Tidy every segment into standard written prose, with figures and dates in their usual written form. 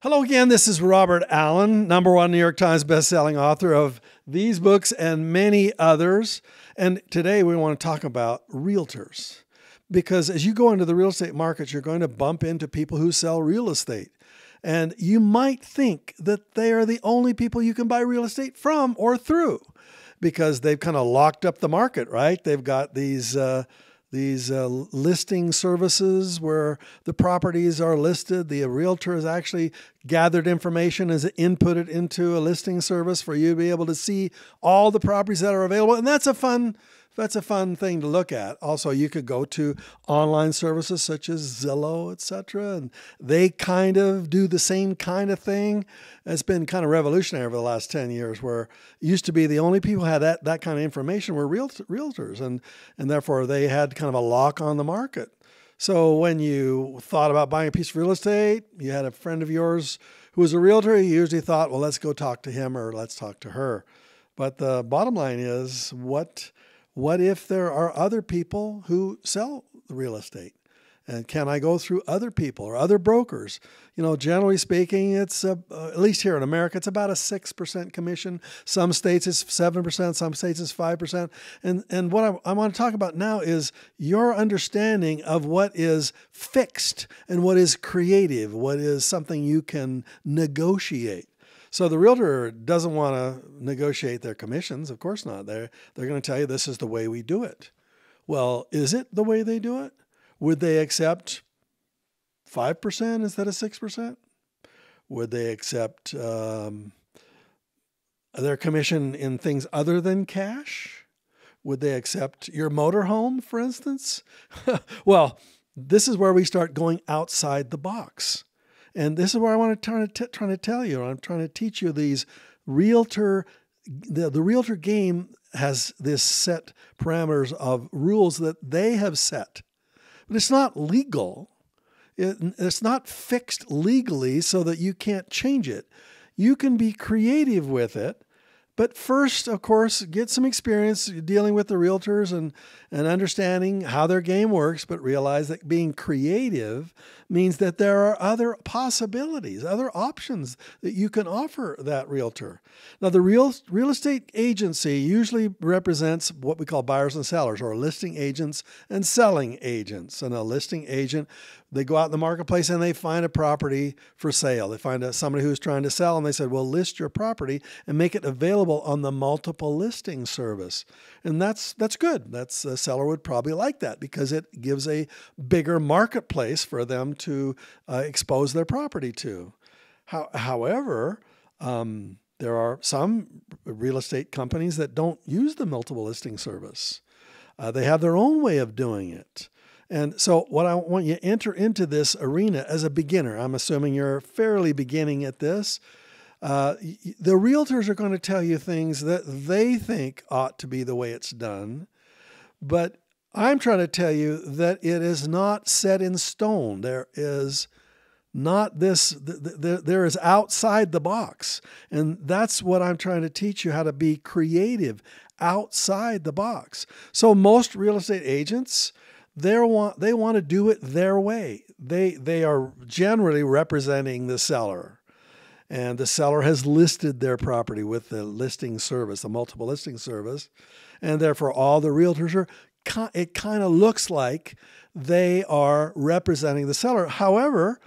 Hello again, this is Robert Allen, #1 New York Times bestselling author of these books and many others. And today we want to talk about realtors. Because as you go into the real estate markets, you're going to bump into people who sell real estate. And you might think that they are the only people you can buy real estate from or through, because they've kind of locked up the market, right? They've got these listing services where the properties are listed. The realtor has actually gathered information as inputted into a listing service for you to be able to see all the properties that are available. And that's a fun thing to look at. Also, you could go to online services such as Zillow, etc., and they kind of do the same kind of thing. It's been kind of revolutionary over the last 10 years, where it used to be the only people who had that kind of information were realtors, and therefore they had kind of a lock on the market. So when you thought about buying a piece of real estate, you had a friend of yours who was a realtor, you usually thought, well, let's go talk to him or let's talk to her. But the bottom line is, what if there are other people who sell real estate? And can I go through other people or other brokers? You know, generally speaking, it's at least here in America, it's about a 6% commission. Some states it's 7%, some states it's 5%. And what I want to talk about now is your understanding of what is fixed and what is creative, what is something you can negotiate. So the realtor doesn't want to negotiate their commissions. Of course not. They're going to tell you this is the way we do it. Well, is it the way they do it? Would they accept 5% instead of 6%? Would they accept their commission in things other than cash? Would they accept your motorhome, for instance? Well, this is where we start going outside the box. And this is where I want to try to tell you. I'm trying to teach you these realtor. The realtor game has this set parameters of rules that they have set, but it's not legal. It's not fixed legally so that you can't change it. You can be creative with it. But first, of course, get some experience dealing with the realtors and understanding how their game works, but realize that being creative means that there are other possibilities, other options that you can offer that realtor. Now, the real estate agency usually represents what we call buyers and sellers, or listing agents and selling agents. And a listing agent, they go out in the marketplace and they find a property for sale. They find somebody who's trying to sell, and they said, well, list your property and make it available on the multiple listing service. And that's good. A seller would probably like that because it gives a bigger marketplace for them to expose their property to. However, there are some real estate companies that don't use the multiple listing service. They have their own way of doing it. And so what I want you to enter into this arena as a beginner. I'm assuming you're fairly beginning at this. The realtors are going to tell you things that they think ought to be the way it's done. But I'm trying to tell you that it is not set in stone. There is not this, there is outside the box. And that's what I'm trying to teach you, how to be creative outside the box. So most real estate agents, they want to do it their way. They are generally representing the seller. And the seller has listed their property with the listing service, the multiple listing service. And therefore, all the realtors it kind of looks like they are representing the seller. However,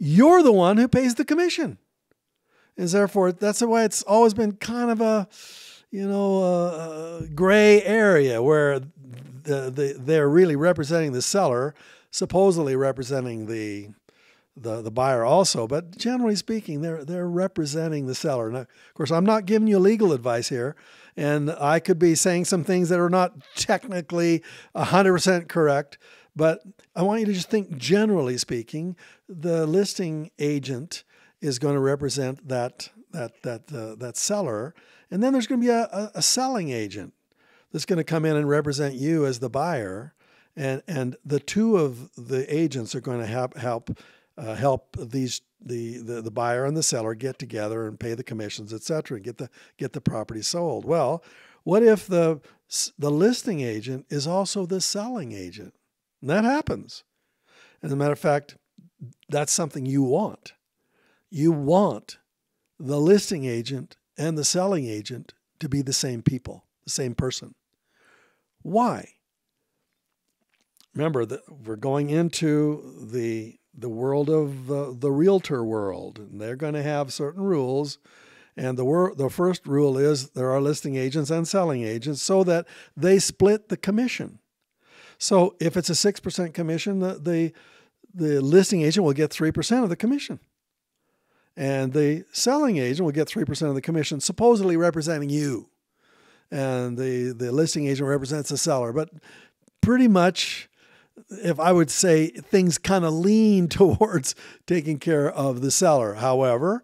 you're the one who pays the commission. And therefore, that's why it's always been kind of a gray area where they're really representing the seller, supposedly representing the buyer also, but generally speaking, they're representing the seller. Now, of course, I'm not giving you legal advice here, and I could be saying some things that are not technically 100% correct, but I want you to just think, generally speaking, the listing agent is going to represent that seller, and then there's going to be a selling agent that's going to come in and represent you as the buyer, and the two of the agents are going to help the buyer and the seller get together and pay the commissions, etc., and get the property sold. Well, what if the listing agent is also the selling agent? And that happens. As a matter of fact, that's something you want. You want the listing agent and the selling agent to be the same people, the same person. Why? Remember that we're going into the world of the realtor world, and they're going to have certain rules. And the first rule is there are listing agents and selling agents so that they split the commission. So if it's a 6% commission, the listing agent will get 3% of the commission. And the selling agent will get 3% of the commission, supposedly representing you. And the listing agent represents the seller. But pretty much, if I would say, things kind of lean towards taking care of the seller. However,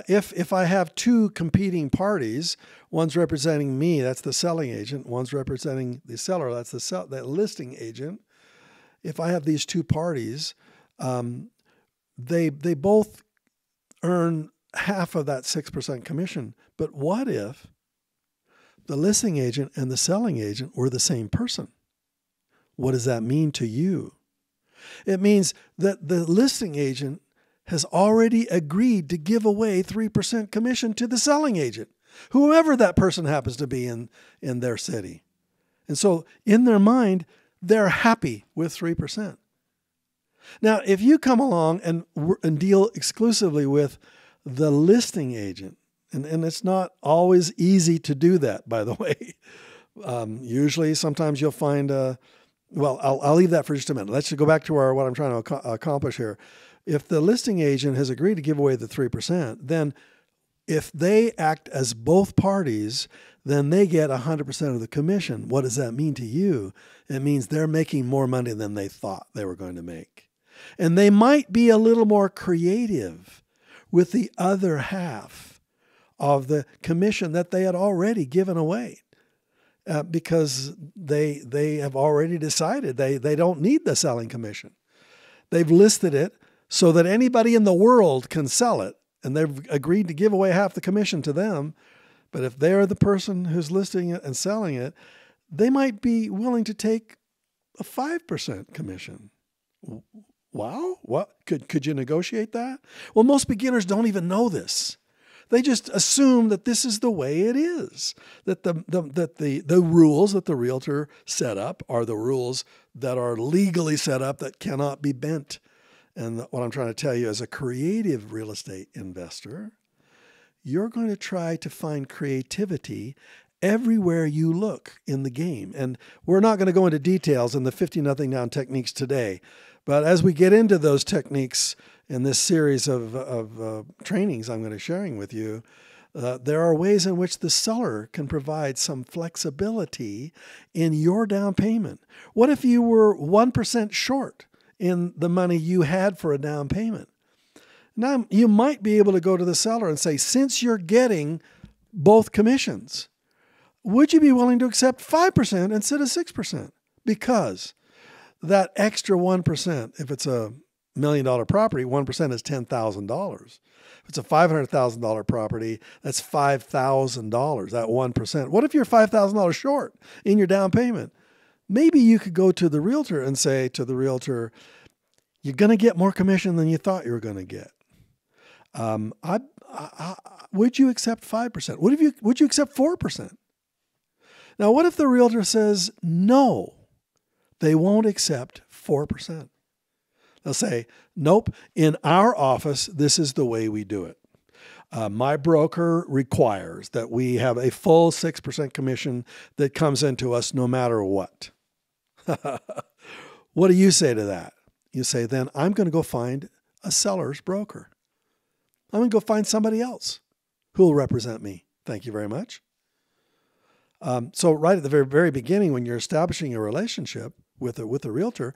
if I have two competing parties, one's representing me, that's the selling agent, one's representing the seller, that's the listing agent. If I have these two parties, they both earn half of that 6% commission. But what if the listing agent and the selling agent were the same person? What does that mean to you? It means that the listing agent has already agreed to give away 3% commission to the selling agent, whoever that person happens to be in their city. And so in their mind, they're happy with 3%. Now, if you come along and deal exclusively with the listing agent, and it's not always easy to do that, by the way. Usually, sometimes you'll find, I'll leave that for just a minute. Let's go back to what I'm trying to accomplish here. If the listing agent has agreed to give away the 3%, then if they act as both parties, then they get 100% of the commission. What does that mean to you? It means they're making more money than they thought they were going to make. And they might be a little more creative with the other half of the commission that they had already given away. Because they have already decided they don't need the selling commission. They've listed it so that anybody in the world can sell it, and they've agreed to give away half the commission to them. But if they're the person who's listing it and selling it, they might be willing to take a 5% commission. Wow, what? Could you negotiate that? Well, most beginners don't even know this. They just assume that this is the way it is, that the rules that the realtor set up are the rules that are legally set up that cannot be bent. And what I'm trying to tell you, as a creative real estate investor, you're going to try to find creativity everywhere you look in the game. And we're not going to go into details in the 50-0 down techniques today. But as we get into those techniques in this series of trainings I'm going to be sharing with you, there are ways in which the seller can provide some flexibility in your down payment. What if you were 1% short in the money you had for a down payment? Now, you might be able to go to the seller and say, since you're getting both commissions, would you be willing to accept 5% instead of 6%? Because that extra 1%, if it's a $1 million property, 1% is $10,000. If it's a $500,000 property, that's $5,000, that 1%. What if you're $5,000 short in your down payment? Maybe you could go to the realtor and say to the realtor, you're going to get more commission than you thought you were going to get. Would you accept 5%? Would you accept 4%? Now, what if the realtor says no? They won't accept 4%. They'll say, nope, in our office, this is the way we do it. My broker requires that we have a full 6% commission that comes into us no matter what. What do you say to that? You say, then I'm going to go find a seller's broker. I'm going to go find somebody else who will represent me. Thank you very much. So right at the very, very beginning, when you're establishing a relationship with a realtor,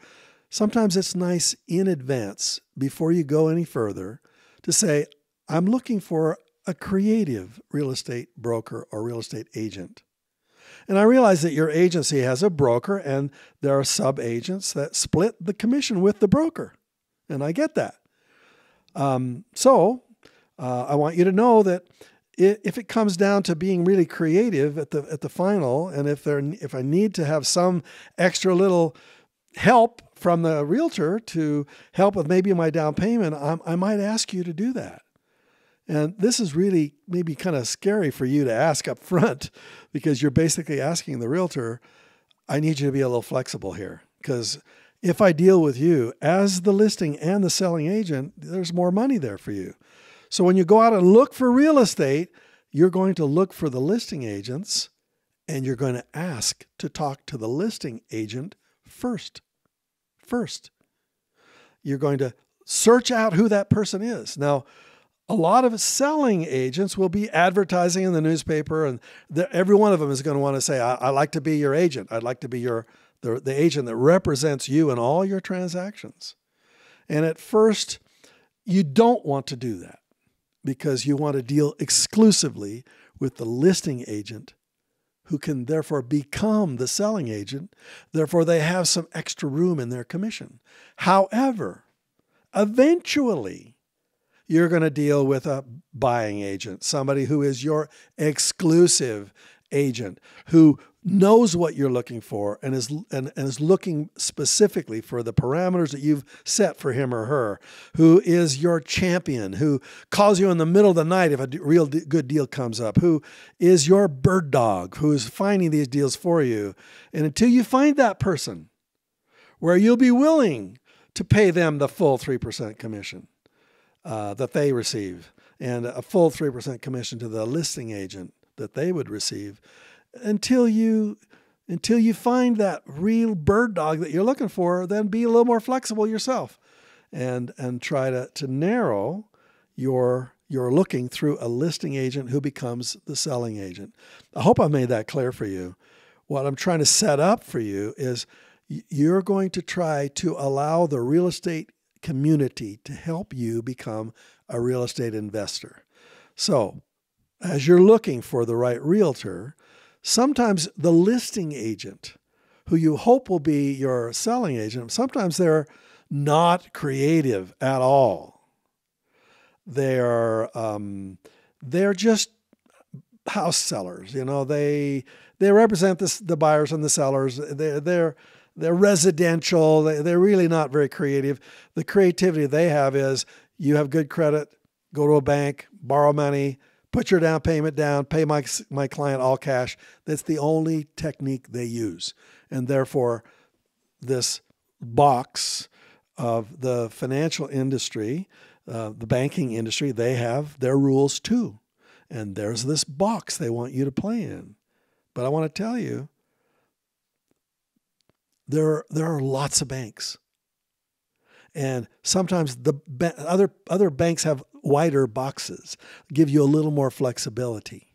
sometimes it's nice in advance, before you go any further, to say, I'm looking for a creative real estate broker or real estate agent. And I realize that your agency has a broker and there are sub-agents that split the commission with the broker. And I get that. So I want you to know that if it comes down to being really creative at the final, and if I need to have some extra little help from the realtor to help with maybe my down payment, I might ask you to do that. And this is really maybe kind of scary for you to ask up front, because you're basically asking the realtor, I need you to be a little flexible here, because if I deal with you as the listing and the selling agent, there's more money there for you. So when you go out and look for real estate, you're going to look for the listing agents, and you're going to ask to talk to the listing agent first. You're going to search out who that person is. Now, a lot of selling agents will be advertising in the newspaper, and every one of them is going to want to say, I'd like to be your agent. I'd like to be the agent that represents you in all your transactions. And at first, you don't want to do that, because you want to deal exclusively with the listing agent, who can therefore become the selling agent. Therefore, they have some extra room in their commission. However, eventually, you're going to deal with a buying agent, somebody who is your exclusive agent, who knows what you're looking for and is looking specifically for the parameters that you've set for him or her, who is your champion, who calls you in the middle of the night if a real good deal comes up, who is your bird dog, who is finding these deals for you. And until you find that person where you'll be willing to pay them the full 3% commission that they receive, and a full 3% commission to the listing agent that they would receive, until you find that real bird dog that you're looking for, then be a little more flexible yourself, and try to narrow your looking through a listing agent who becomes the selling agent. I hope I made that clear for you. What I'm trying to set up for you is you're going to try to allow the real estate community to help you become a real estate investor. So, as you're looking for the right realtor, sometimes the listing agent, who you hope will be your selling agent, sometimes they're not creative at all. They're just house sellers. You know, they represent the buyers and the sellers. They're residential. They're really not very creative. The creativity they have is, you have good credit, go to a bank, borrow money, put your down payment down, pay my client all cash. That's the only technique they use. And therefore, this box of the financial industry, the banking industry, they have their rules too. And there's this box they want you to play in. But I want to tell you, there are lots of banks. And sometimes the other banks have wider boxes, give you a little more flexibility.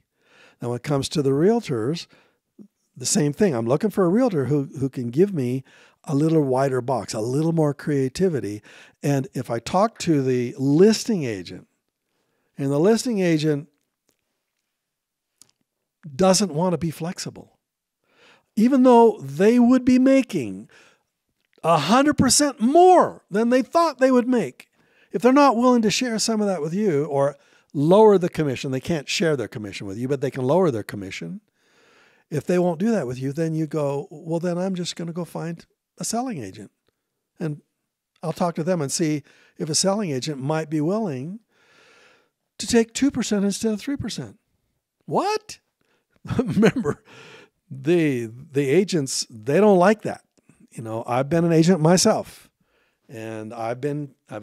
Now, when it comes to the realtors, the same thing. I'm looking for a realtor who can give me a little wider box, a little more creativity. And if I talk to the listing agent, and the listing agent doesn't want to be flexible, even though they would be making 100% more than they thought they would make, if they're not willing to share some of that with you, or lower the commission, they can't share their commission with you, but they can lower their commission. If they won't do that with you, then you go, well, then I'm just going to go find a selling agent. And I'll talk to them and see if a selling agent might be willing to take 2% instead of 3%. What? Remember, the agents, they don't like that. You know, I've been an agent myself, and I've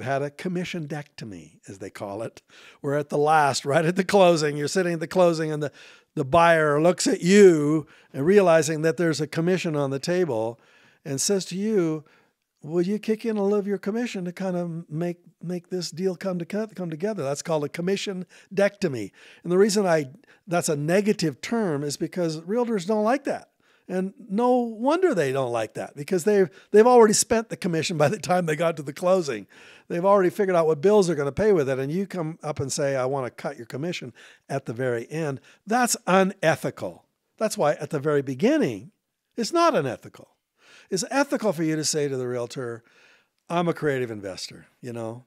had a commission-dectomy, as they call it, where at the last, right at the closing, you're sitting at the closing, and the buyer looks at you and realizing that there's a commission on the table and says to you, will you kick in a little of your commission to kind of make this deal come together? That's called a commission-dectomy. And the reason that's a negative term is because realtors don't like that. And no wonder they don't like that, because they've already spent the commission by the time they got to the closing. They've already figured out what bills they're going to pay with it, and you come up and say, I want to cut your commission at the very end. That's unethical. That's why at the very beginning, it's not unethical. It's ethical for you to say to the realtor, I'm a creative investor, you know.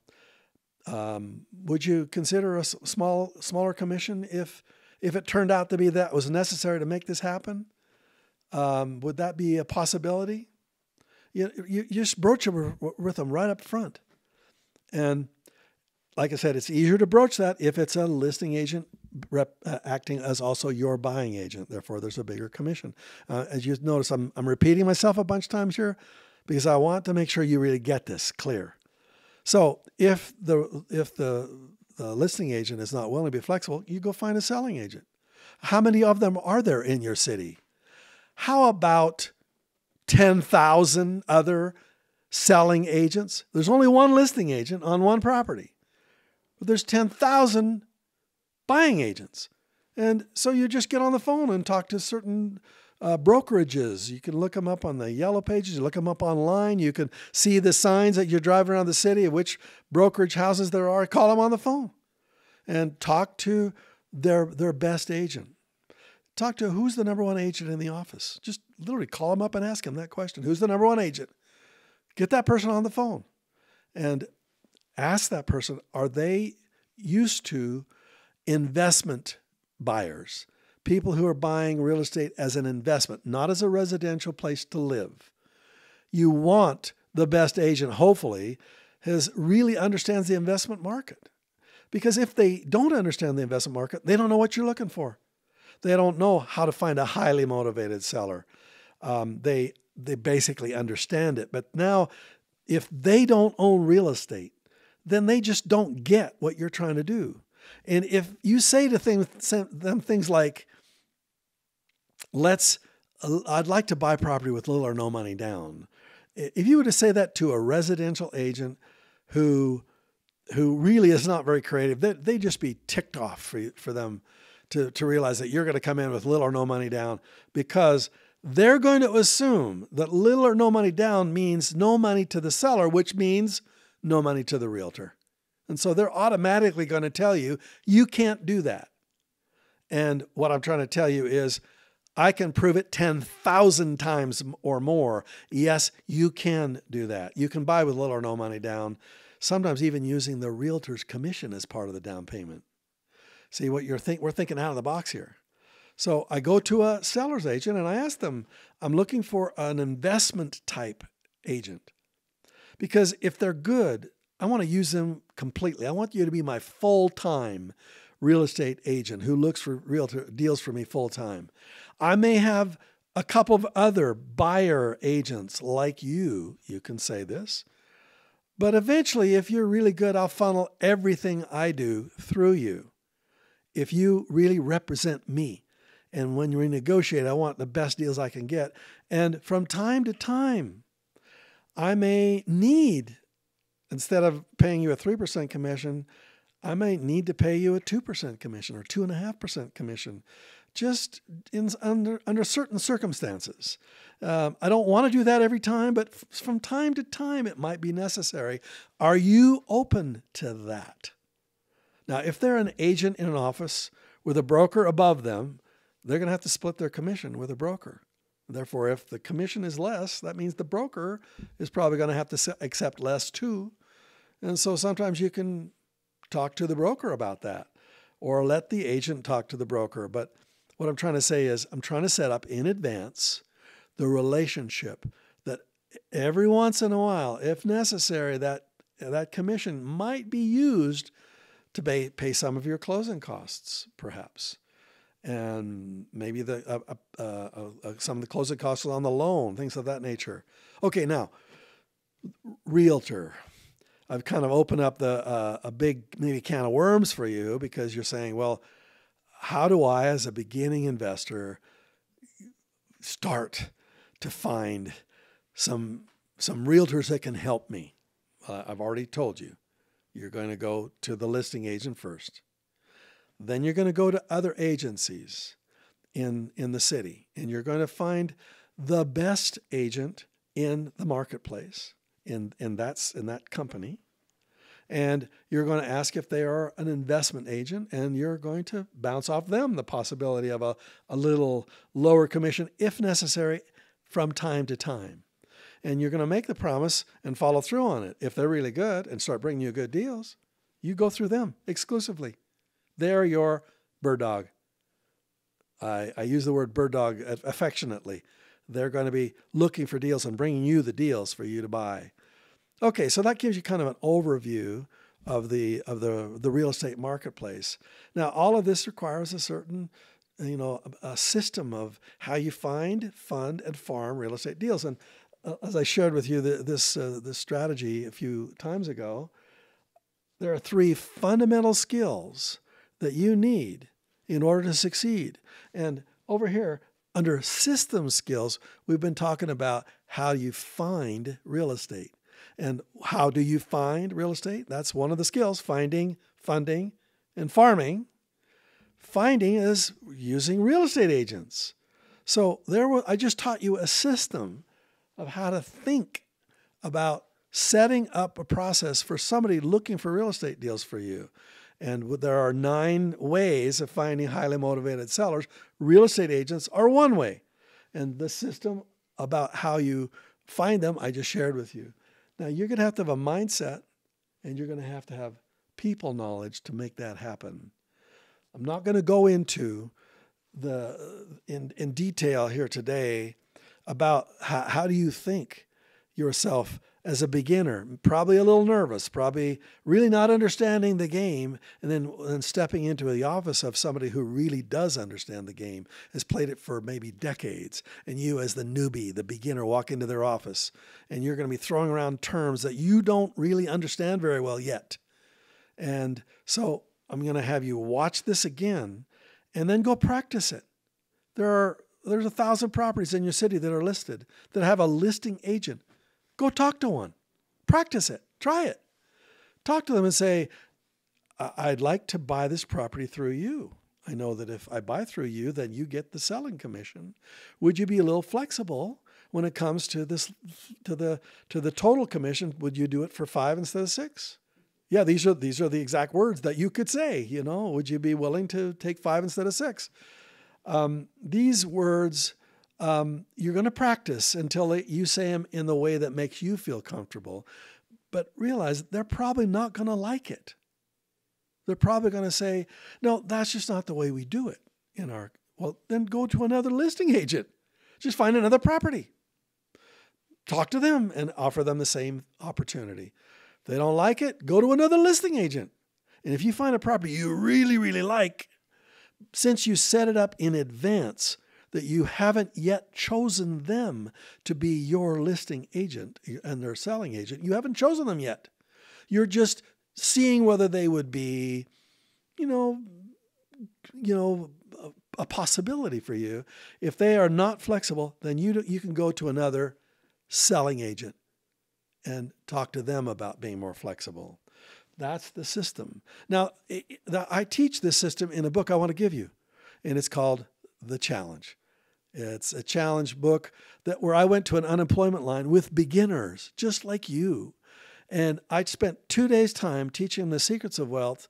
Would you consider a smaller commission if it turned out to be that was necessary to make this happen? Would that be a possibility? You just broach it with them right up front. And like I said, it's easier to broach that if it's a listing agent acting as also your buying agent. Therefore, there's a bigger commission. As you notice, I'm repeating myself a bunch of times here because I want to make sure you really get this clear. So if the listing agent is not willing to be flexible, you go find a selling agent. How many of them are there in your city? How about 10,000 other selling agents? There's only one listing agent on one property, but there's 10,000 buying agents. And so you just get on the phone and talk to certain brokerages. You can look them up on the yellow pages. You look them up online. You can see the signs that you're driving around the city of which brokerage houses there are. Call them on the phone and talk to their best agent. Talk to who's the number one agent in the office. Just literally call them up and ask them that question. Who's the number one agent? Get that person on the phone and ask that person, are they used to investment buyers? People who are buying real estate as an investment, not as a residential place to live. You want the best agent, hopefully, really understands the investment market. Because if they don't understand the investment market, they don't know what you're looking for. They don't know how to find a highly motivated seller. They basically understand it. But now, if they don't own real estate, then they just don't get what you're trying to do. And if you say to them things like, I'd like to buy property with little or no money down. If you were to say that to a residential agent who really is not very creative, they'd just be ticked off for them to realize that you're going to come in with little or no money down, because they're going to assume that little or no money down means no money to the seller, which means no money to the realtor. And so they're automatically going to tell you, you can't do that. And what I'm trying to tell you is, I can prove it 10,000 times or more. Yes, you can do that. You can buy with little or no money down, sometimes even using the realtor's commission as part of the down payment. See what we're thinking out of the box here. So I go to a seller's agent and I ask them, I'm looking for an investment type agent. Because if they're good, I want to use them completely. I want you to be my full-time real estate agent who looks for realtor deals for me full-time. I may have a couple of other buyer agents like you can say this. But eventually, if you're really good, I'll funnel everything I do through you. If you really represent me, and when we negotiate, I want the best deals I can get. And from time to time, I may need, instead of paying you a 3% commission, I may need to pay you a 2% commission or 2.5% commission, just under certain circumstances. I don't want to do that every time, but from time to time, it might be necessary. Are you open to that? Now, if they're an agent in an office with a broker above them, they're going to have to split their commission with a broker. Therefore, if the commission is less, that means the broker is probably going to have to accept less too. And so sometimes you can talk to the broker about that, or let the agent talk to the broker. But what I'm trying to say is, I'm trying to set up in advance the relationship that every once in a while, if necessary, that commission might be used to pay some of your closing costs, perhaps. And maybe some of the closing costs on the loan, things of that nature. Okay, now, realtor. I've kind of opened up a big maybe can of worms for you, because you're saying, well, how do I, as a beginning investor, start to find some realtors that can help me? I've already told you. You're going to go to the listing agent first. Then you're going to go to other agencies in the city, and you're going to find the best agent in the marketplace in that company. And you're going to ask if they are an investment agent, and you're going to bounce off them the possibility of a little lower commission, if necessary, from time to time. And you're going to make the promise and follow through on it. If they're really good and start bringing you good deals, you go through them exclusively. They're your bird dog. I use the word bird dog affectionately. They're going to be looking for deals and bringing you the deals for you to buy. Okay, so that gives you kind of an overview of the real estate marketplace. Now, all of this requires a certain, a system of how you find, fund, and farm real estate deals. And as I shared with you this strategy a few times ago, there are 3 fundamental skills that you need in order to succeed. And over here, under system skills, we've been talking about how you find real estate. And how do you find real estate? That's one of the skills: finding, funding, and farming. Finding is using real estate agents. So I just taught you a system of how to think about setting up a process for somebody looking for real estate deals for you. And there are 9 ways of finding highly motivated sellers. Real estate agents are one way. And the system about how you find them, I just shared with you. Now, you're going to have a mindset, and you're going to have people knowledge to make that happen. I'm not going to go into in detail here today about how do you think yourself as a beginner, probably a little nervous, probably really not understanding the game, and then stepping into the office of somebody who really does understand the game, has played it for maybe decades, and you as the newbie, the beginner, walk into their office, and you're going to be throwing around terms that you don't really understand very well yet. And so I'm going to have you watch this again, and then go practice it. There's 1,000 properties in your city that are listed that have a listing agent. Go talk to one. Practice it. Try it. Talk to them and say, I'd like to buy this property through you. I know that if I buy through you, then you get the selling commission. Would you be a little flexible when it comes to the total commission? Would you do it for 5 instead of 6? Yeah, these are the exact words that you could say. Would you be willing to take 5 instead of 6? These words, you're going to practice until you say them in the way that makes you feel comfortable. But realize they're probably not going to like it. They're probably going to say, no, that's just not the way we do it well, then go to another listing agent. Just find another property. Talk to them and offer them the same opportunity. If they don't like it, go to another listing agent. And if you find a property you really, really like, since you set it up in advance, that you haven't yet chosen them to be your listing agent and their selling agent, you haven't chosen them yet. You're just seeing whether they would be, a possibility for you. If they are not flexible, then you can go to another selling agent and talk to them about being more flexible. That's the system. Now, I teach this system in a book I want to give you, and it's called The Challenge. It's a challenge book where I went to an unemployment line with beginners, just like you. And I spent 2 days' time teaching them the secrets of wealth.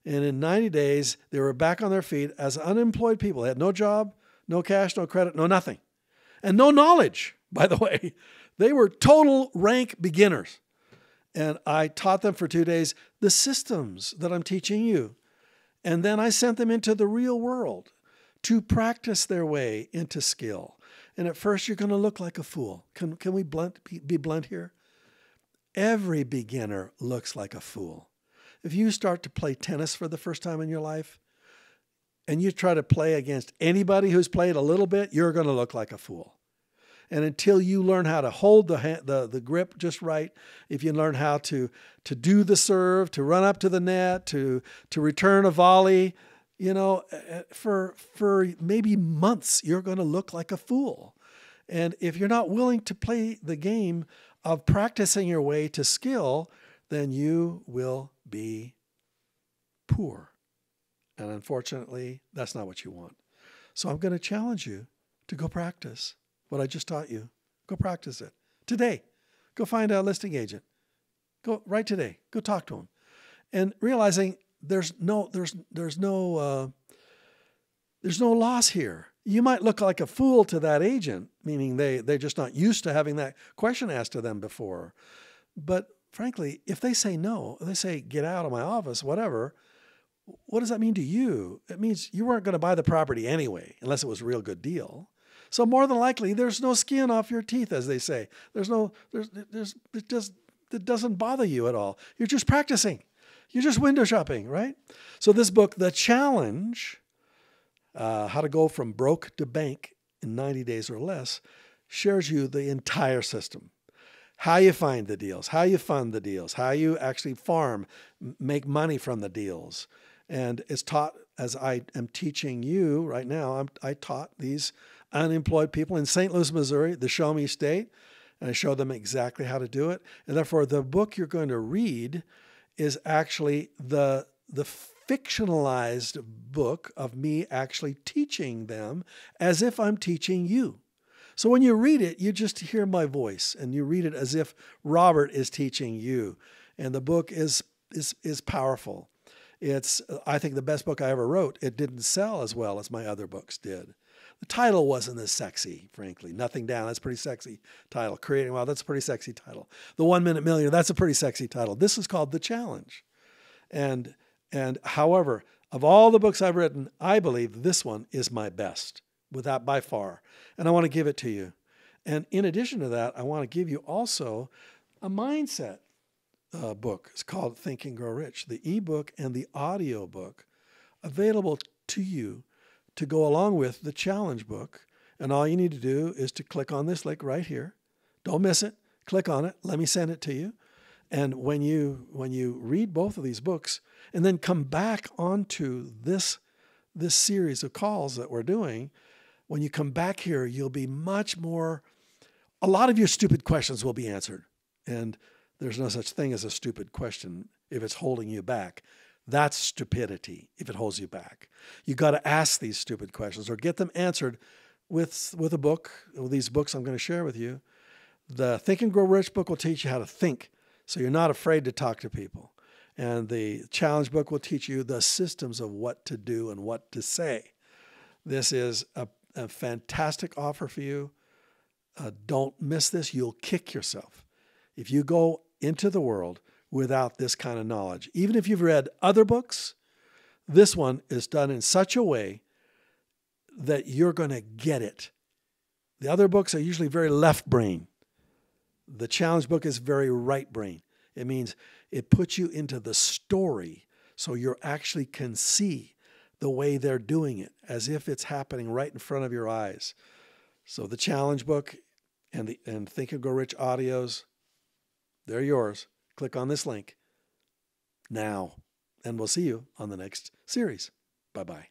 And in 90 days, they were back on their feet as unemployed people. They had no job, no cash, no credit, no nothing. And no knowledge, by the way. They were total rank beginners. And I taught them for 2 days the systems that I'm teaching you. And then I sent them into the real world to practice their way into skill. And at first, you're going to look like a fool. Can we be blunt here? Every beginner looks like a fool. If you start to play tennis for the first time in your life, and you try to play against anybody who's played a little bit, you're going to look like a fool. And until you learn how to hold the grip just right, if you learn how to do the serve, to run up to the net, to return a volley, for maybe months, you're going to look like a fool. And if you're not willing to play the game of practicing your way to skill, then you will be poor. And unfortunately, that's not what you want. So I'm going to challenge you to go practice what I just taught you. Go practice it today. Go find a listing agent. Go right today. Go talk to them, and realizing there's no loss here. You might look like a fool to that agent, meaning they're just not used to having that question asked to them before. But frankly, if they say no, they say, get out of my office, whatever, what does that mean to you? It means you weren't going to buy the property anyway, unless it was a real good deal. So more than likely, there's no skin off your teeth, as they say. It doesn't bother you at all. You're just practicing. You're just window shopping, right? So this book, The Challenge, How to Go from Broke to Bank in 90 Days or Less, shares you the entire system. How you find the deals, how you fund the deals, how you actually farm, make money from the deals. And it's taught as I am teaching you right now. I taught these unemployed people in St. Louis, Missouri, the Show Me State, and I showed them exactly how to do it. And therefore, the book you're going to read is actually the fictionalized book of me actually teaching them as if I'm teaching you. So when you read it, you just hear my voice, and you read it as if Robert is teaching you. And the book is powerful. It's, I think, the best book I ever wrote. It didn't sell as well as my other books did. The title wasn't as sexy, frankly. Nothing Down, that's a pretty sexy title. Creating Wealth, that's a pretty sexy title. The 1 Minute Millionaire, that's a pretty sexy title. This is called The Challenge. And however, of all the books I've written, I believe this one is my best, without by far. And I want to give it to you. And in addition to that, I want to give you also a mindset book. It's called Think and Grow Rich, the ebook and the audio book available to you to go along with the challenge book. And all you need to do is to click on this link right here. Don't miss it. Click on it. Let me send it to you. And when you read both of these books and then come back onto this series of calls that we're doing, when you come back here, you'll be much more, a lot of your stupid questions will be answered. And there's no such thing as a stupid question if it's holding you back. That's stupidity if it holds you back. You got to ask these stupid questions or get them answered with a book, with these books I'm going to share with you. The Think and Grow Rich book will teach you how to think, so you're not afraid to talk to people. And the challenge book will teach you the systems of what to do and what to say. This is a fantastic offer for you. Don't miss this. You'll kick yourself if you go into the world without this kind of knowledge. Even if you've read other books, this one is done in such a way that you're going to get it. The other books are usually very left brain. The challenge book is very right brain. It means it puts you into the story so you actually can see the way they're doing it as if it's happening right in front of your eyes. So the challenge book and Think and Grow Rich audios, they're yours. Click on this link now, and we'll see you on the next series. Bye-bye.